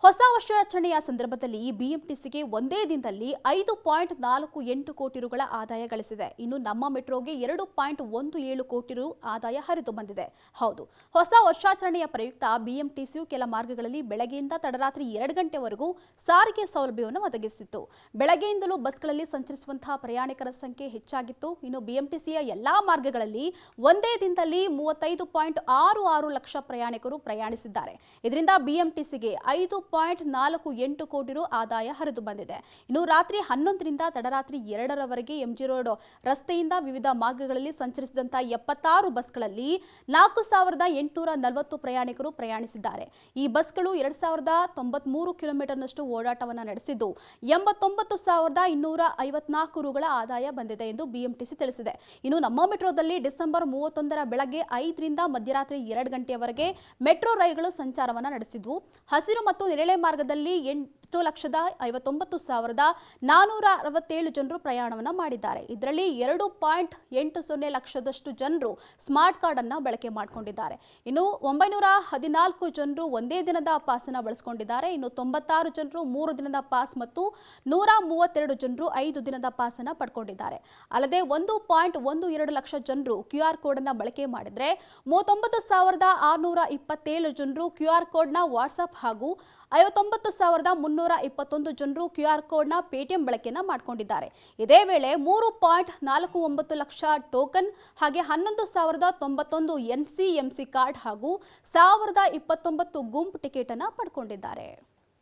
ಹೊಸ ವರ್ಷಾಚರಣೆಯ ಸಂದರ್ಭದಲ್ಲಿ ಬಿಎಂಟಿಸಿಗೆ ಒಂದೇ ದಿನದಲ್ಲಿ 5.48 ಕೋಟಿ ರುಗಳ ಆದಾಯ ಗಳಿಸಿದೆ. ಇನ್ನು ನಮ್ಮ ಮೆಟ್ರೋಗೆ 2.17 ಕೋಟಿ ರು ಆದಾಯ ಹರಿದು ಬಂದಿದೆ. ಹೌದು, ಹೊಸ ವರ್ಷಾಚರಣೆಯ ಪ್ರಯುಕ್ತ ಬಿಎಂಟಿಸಿಯು ಕೆಲ ಮಾರ್ಗಗಳಲ್ಲಿ ಬೆಳಗ್ಗೆಯಿಂದ ತಡರಾತ್ರಿ 2 ಗಂಟೆವರೆಗೂ ಸಾರಿಗೆ ಸೌಲಭ್ಯವನ್ನು ಒದಗಿಸಿತ್ತು. ಬೆಳಗ್ಗೆಯಿಂದಲೂ ಬಸ್ಗಳಲ್ಲಿ ಸಂಚರಿಸುವಂತಹ ಪ್ರಯಾಣಿಕರ ಸಂಖ್ಯೆ ಹೆಚ್ಚಾಗಿತ್ತು. ಇನ್ನು ಬಿಎಂಟಿಸಿಯ ಎಲ್ಲಾ ಮಾರ್ಗಗಳಲ್ಲಿ ಒಂದೇ ದಿನದಲ್ಲಿ 35.66 ಲಕ್ಷ ಪ್ರಯಾಣಿಕರು ಪ್ರಯಾಣಿಸಿದ್ದಾರೆ. ಇದರಿಂದ ಬಿಎಂಟಿಸಿಗೆ 5.48 ಕೋಟಿ ರು ಆದಾಯ ಹರಿದು ಬಂದಿದೆ. ಇನ್ನು ರಾತ್ರಿ 11ರಿಂದ ತಡರಾತ್ರಿ 2ರವರೆಗೆ ಎಂಜಿ ರೋಡ್ ರಸ್ತೆಯಿಂದ ವಿವಿಧ ಮಾರ್ಗಗಳಲ್ಲಿ ಸಂಚರಿಸಿದಂತಹ 76 ಬಸ್ಗಳಲ್ಲಿ 4840 ಪ್ರಯಾಣಿಕರು ಪ್ರಯಾಣಿಸಿದ್ದಾರೆ. ಈ ಬಸ್ಗಳು 2093 ಕಿಲೋಮೀಟರ್ನಷ್ಟು ಓಡಾಟವನ್ನು ನಡೆಸಿದ್ದು 89,254 ರುಗಳ ಆದಾಯ ಬಂದಿದೆ ಎಂದು ಬಿಎಂಟಿಸಿ ತಿಳಿಸಿದೆ. ಇನ್ನು ನಮ್ಮ ಮೆಟ್ರೋದಲ್ಲಿ ಡಿಸೆಂಬರ್ 31ರ ಬೆಳಗ್ಗೆ 5ರಿಂದ ಮಧ್ಯರಾತ್ರಿ 2 ಗಂಟೆಯವರೆಗೆ ಮೆಟ್ರೋ ರೈಲುಗಳು ಸಂಚಾರವನ್ನು ನಡೆಸಿದ್ವು. ಹಸಿರು ಮತ್ತು ನೇರಳೆ ಮಾರ್ಗದಲ್ಲಿ 8,50,467 ಜನರು ಪ್ರಯಾಣವನ್ನು ಮಾಡಿದ್ದಾರೆ. ಇದರಲ್ಲಿ 2.80 ಲಕ್ಷದಷ್ಟು ಜನರು ಸ್ಮಾರ್ಟ್ ಕಾರ್ಡ್ ಅನ್ನು ಬಳಕೆ ಮಾಡಿಕೊಂಡಿದ್ದಾರೆ. ಇನ್ನು 914 ಜನರು ಒಂದೇ ದಿನದ ಪಾಸ್ ಅನ್ನು ಬಳಸಿಕೊಂಡಿದ್ದಾರೆ. ಇನ್ನು 96 ಜನರು 3 ದಿನದ ಪಾಸ್ ಮತ್ತು 132 ಜನರು 5 ದಿನದ ಪಾಸ್ ಅನ್ನು ಪಡ್ಕೊಂಡಿದ್ದಾರೆ. ಅಲ್ಲದೆ 1.12 ಲಕ್ಷ ಜನರು QR ಕೋಡ್ ಅನ್ನು ಬಳಕೆ ಮಾಡಿದರೆ 39,627 ಜನರು QR ಕೋಡ್ನ ವಾಟ್ಸ್ಆಪ್ ಹಾಗೂ 59,321 ಜನರು QR ಕೋಡ್ನ ಪೇಟಿಎಂ ಬಳಕೆಯನ್ನು ಮಾಡಿಕೊಂಡಿದ್ದಾರೆ. ಇದೇ ವೇಳೆ 3.49 ಲಕ್ಷ ಟೋಕನ್ ಹಾಗೆ 11,091 NCMC ಕಾರ್ಡ್ ಹಾಗೂ 1029 ಗುಂಪು ಟಿಕೆಟ್ ಅನ್ನು ಪಡ್ಕೊಂಡಿದ್ದಾರೆ.